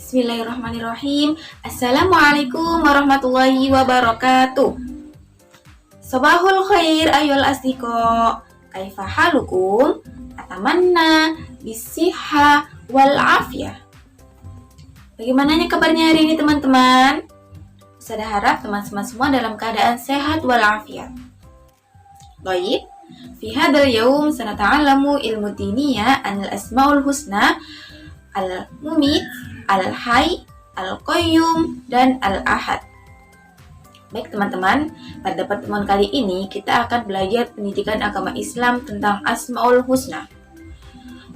Bismillahirrahmanirrahim. Assalamualaikum warahmatullahi wabarakatuh. Sabahul khair ayol asdiko. Kaifa halukum? Atamanna bisihha wal afiyah. Bagaimana kabarnya hari ini teman-teman? Saya harap teman-teman semua dalam keadaan sehat wal afiyah. Baik, fi hadzal yaum sanata'allamu ilmu diniyah anil asmaul husna al-mumit, al-hayy, al-qayyum, dan al-ahad. Baik teman-teman, pada pertemuan kali ini kita akan belajar pendidikan agama Islam tentang Asmaul Husna.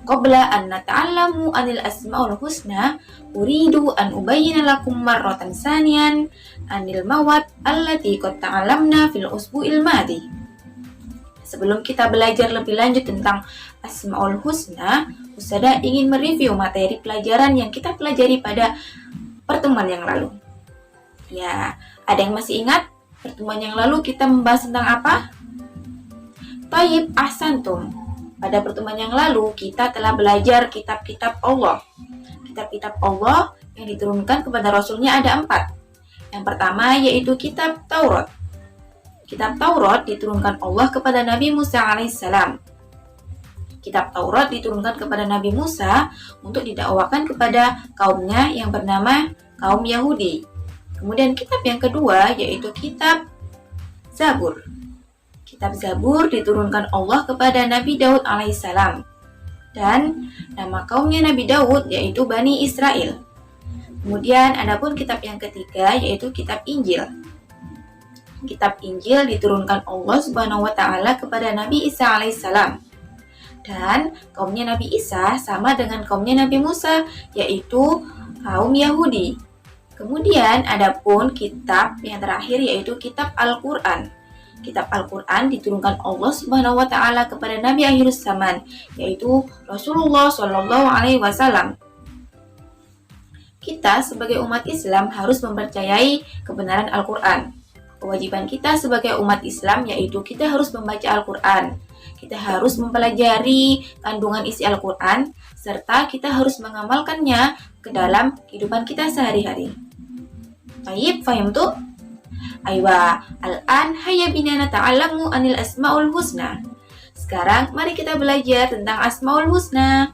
Qabla an nata'allamu anil Asmaul Husna, uridu an ubayyina lakum marratan saniyan anil mawad allati qad ta'allamna fil usbu'il madi. Sebelum kita belajar lebih lanjut tentang Asmaul Husna, Ustada ingin mereview materi pelajaran yang kita pelajari pada pertemuan yang lalu. Ya, ada yang masih ingat pertemuan yang lalu kita membahas tentang apa? Tayyib ahsantum. Pada pertemuan yang lalu kita telah belajar kitab-kitab Allah. Kitab-kitab Allah yang diturunkan kepada Rasulnya ada 4. Yang pertama yaitu kitab Taurat. Kitab Taurat diturunkan Allah kepada Nabi Musa alaihissalam. Kitab Taurat diturunkan kepada Nabi Musa untuk didakwakan kepada kaumnya yang bernama kaum Yahudi. Kemudian kitab yang kedua yaitu kitab Zabur. Kitab Zabur diturunkan Allah kepada Nabi Daud alaihissalam. Dan nama kaumnya Nabi Daud yaitu Bani Israel. Kemudian adapun kitab yang ketiga yaitu kitab Injil. Kitab Injil diturunkan Allah Subhanahu wa taala kepada Nabi Isa alaihissalam. Dan kaumnya Nabi Isa sama dengan kaumnya Nabi Musa, yaitu kaum Yahudi. Kemudian adapun kitab yang terakhir yaitu kitab Al-Quran. Kitab Al-Quran diturunkan Allah Subhanahu wa taala kepada Nabi akhirus zaman, yaitu Rasulullah Shallallahu alaihi wasallam. Kita sebagai umat Islam harus mempercayai kebenaran Al-Quran. Kewajiban kita sebagai umat Islam yaitu kita harus membaca Al-Quran. Kita harus mempelajari kandungan isi Al-Quran, serta kita harus mengamalkannya ke dalam kehidupan kita sehari-hari. Baik, faham tuh? Aywa, al-an hayya bina nata'allamu anil asma'ul husna. Sekarang mari kita belajar tentang Asmaul Husna.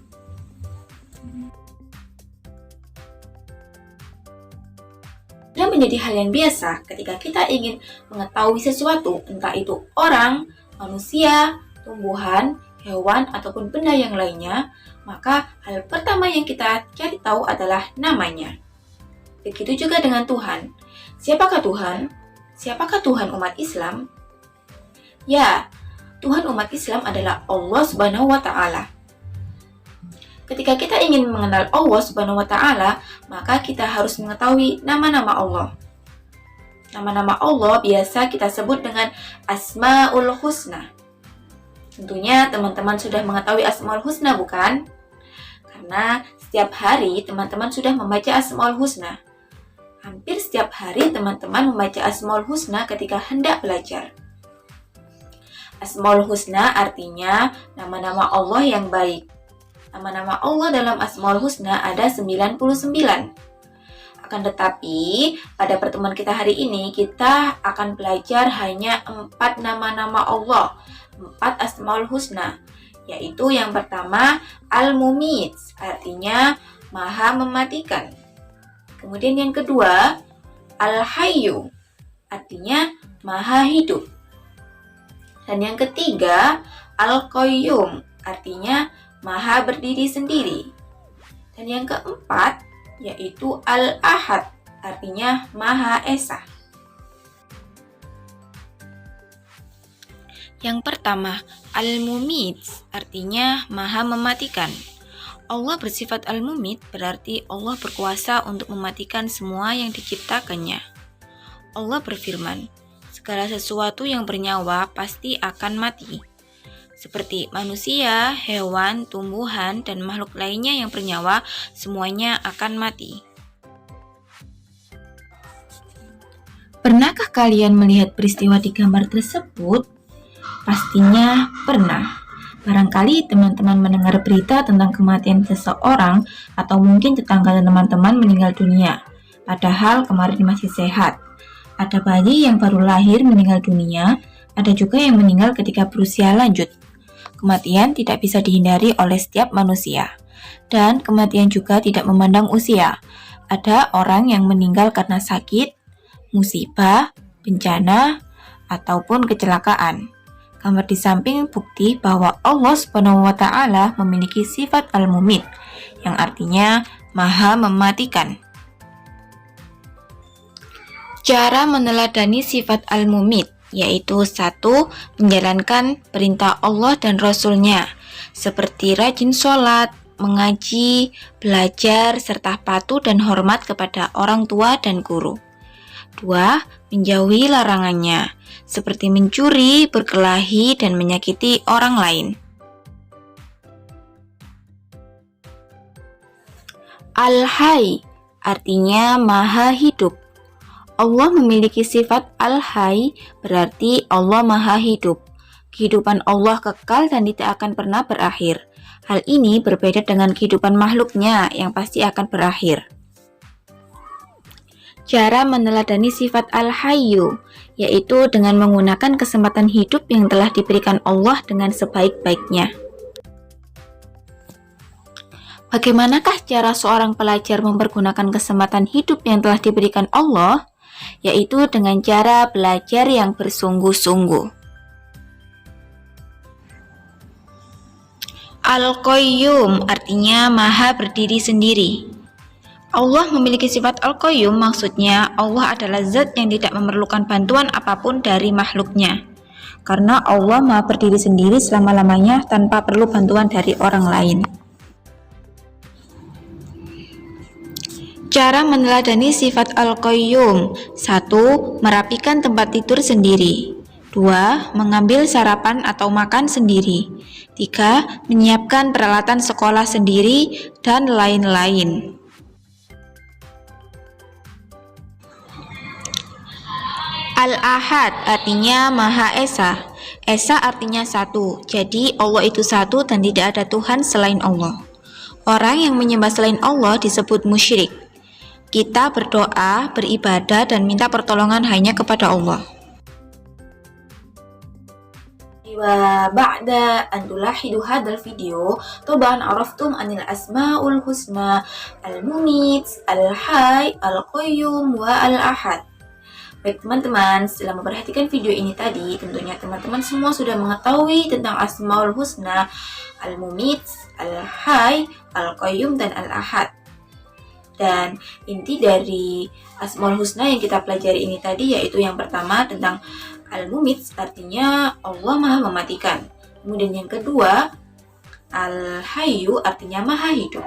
Dan menjadi hal yang biasa ketika kita ingin mengetahui sesuatu, entah itu orang, manusia, tumbuhan, hewan, ataupun benda yang lainnya, maka hal pertama yang kita cari tahu adalah namanya. Begitu juga dengan Tuhan. Siapakah Tuhan? Siapakah Tuhan umat Islam? Ya, Tuhan umat Islam adalah Allah Subhanahu wa taala. Ketika kita ingin mengenal Allah Subhanahu wa taala, maka kita harus mengetahui nama-nama Allah. Nama-nama Allah biasa kita sebut dengan Asmaul Husna. Tentunya teman-teman sudah mengetahui Asmaul Husna bukan? Karena setiap hari teman-teman sudah membaca Asmaul Husna. Hampir setiap hari teman-teman membaca Asmaul Husna ketika hendak belajar. Asmaul Husna artinya nama-nama Allah yang baik. Nama-nama Allah dalam Asmaul Husna ada 99. Akan tetapi, pada pertemuan kita hari ini, kita akan belajar hanya 4 nama-nama Allah, 4 Asmaul Husna, yaitu yang pertama Al-Mumit, artinya Maha Mematikan. Kemudian yang kedua Al-Hayyu, artinya Maha Hidup. Dan yang ketiga Al-Qayyum, artinya Maha Berdiri Sendiri. Dan yang keempat yaitu Al-Ahad, artinya Maha Esa. Yang pertama, Al-Mumit, artinya Maha Mematikan. Allah bersifat Al-Mumit berarti Allah berkuasa untuk mematikan semua yang diciptakannya. Allah berfirman, segala sesuatu yang bernyawa pasti akan mati. Seperti manusia, hewan, tumbuhan, dan makhluk lainnya yang bernyawa, semuanya akan mati. Pernahkah kalian melihat peristiwa di gambar tersebut? Pastinya pernah. Barangkali teman-teman mendengar berita tentang kematian seseorang atau mungkin tetangga dan teman-teman meninggal dunia, padahal kemarin masih sehat. Ada bayi yang baru lahir meninggal dunia, ada juga yang meninggal ketika berusia lanjut. Kematian tidak bisa dihindari oleh setiap manusia. Dan kematian juga tidak memandang usia. Ada orang yang meninggal karena sakit, musibah, bencana, ataupun kecelakaan. Gambar di samping bukti bahwa Allah Subhanahu wa Ta'ala memiliki sifat al-mumit, yang artinya maha mematikan. Cara meneladani sifat al-mumit, yaitu 1. Menjalankan perintah Allah dan Rasul-Nya, seperti rajin sholat, mengaji, belajar, serta patuh dan hormat kepada orang tua dan guru. 2. Menjauhi larangannya, seperti mencuri, berkelahi, dan menyakiti orang lain. Al-Hayy artinya maha hidup. Allah memiliki sifat Al-Hayy, berarti Allah maha hidup. Kehidupan Allah kekal dan tidak akan pernah berakhir. Hal ini berbeda dengan kehidupan makhluknya yang pasti akan berakhir. Cara meneladani sifat Al-Hayyu, yaitu dengan menggunakan kesempatan hidup yang telah diberikan Allah dengan sebaik-baiknya. Bagaimanakah cara seorang pelajar mempergunakan kesempatan hidup yang telah diberikan Allah? Yaitu dengan cara belajar yang bersungguh-sungguh. Al-Qayyum artinya maha berdiri sendiri. Allah memiliki sifat Al-Qayyum, maksudnya Allah adalah zat yang tidak memerlukan bantuan apapun dari makhluknya. Karena Allah maha berdiri sendiri selama-lamanya tanpa perlu bantuan dari orang lain. Cara meneladani sifat Al-Qayyum: 1. Merapikan tempat tidur sendiri. 2. Mengambil sarapan atau makan sendiri. 3. Menyiapkan peralatan sekolah sendiri, dan lain-lain. Al-Ahad artinya Maha Esa. Esa artinya satu, jadi Allah itu satu dan tidak ada Tuhan selain Allah. Orang yang menyembah selain Allah disebut musyrik. Kita berdoa, beribadah, dan minta pertolongan hanya kepada Allah. Wa ba'da an tulahidu hadzal video taban araftum anil asmaul husna al-mumit, al-hayy, al-qayyum wa al-ahad. Baik teman-teman, setelah memperhatikan video ini tadi, tentunya teman-teman semua sudah mengetahui tentang asmaul husna, al-mumit, al-hayy, al-qayyum, dan al-ahad. Dan inti dari asmaul husna yang kita pelajari ini tadi yaitu yang pertama tentang al-mumit, artinya Allah maha mematikan. Kemudian yang kedua, al-hayyu artinya maha hidup.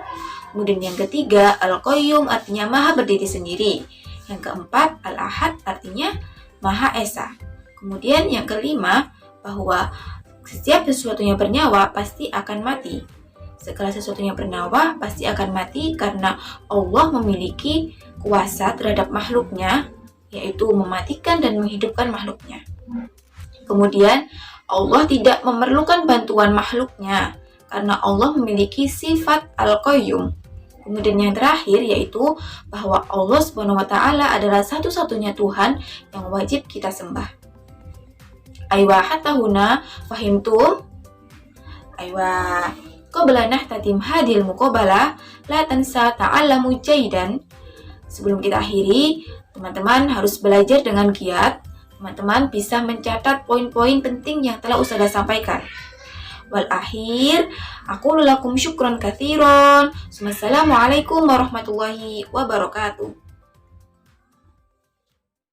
Kemudian yang ketiga, al-qayyum artinya maha berdiri sendiri. Yang keempat, al-ahad artinya maha esa. Kemudian yang kelima, bahwa setiap sesuatu yang bernyawa pasti akan mati. Segala sesuatu yang bernyawa pasti akan mati karena Allah memiliki kuasa terhadap makhluknya, yaitu mematikan dan menghidupkan makhluknya. Kemudian Allah tidak memerlukan bantuan makhluknya karena Allah memiliki sifat Al-Qayyum. Kemudian yang terakhir yaitu bahwa Allah Subhanahu wa Ta'ala adalah satu-satunya Tuhan yang wajib kita sembah. Aywa hatta huna fahimtum? Aywa qabla nahtatim hadil muqabalah la tansa ta'allamu jaidan. Sebelum kita akhiri, teman-teman harus belajar dengan giat. Teman-teman bisa mencatat poin-poin penting yang telah Ustazah sampaikan. Wal akhir, aku lulakum syukron katsiron. Wassalamualaikum warahmatullahi wabarakatuh.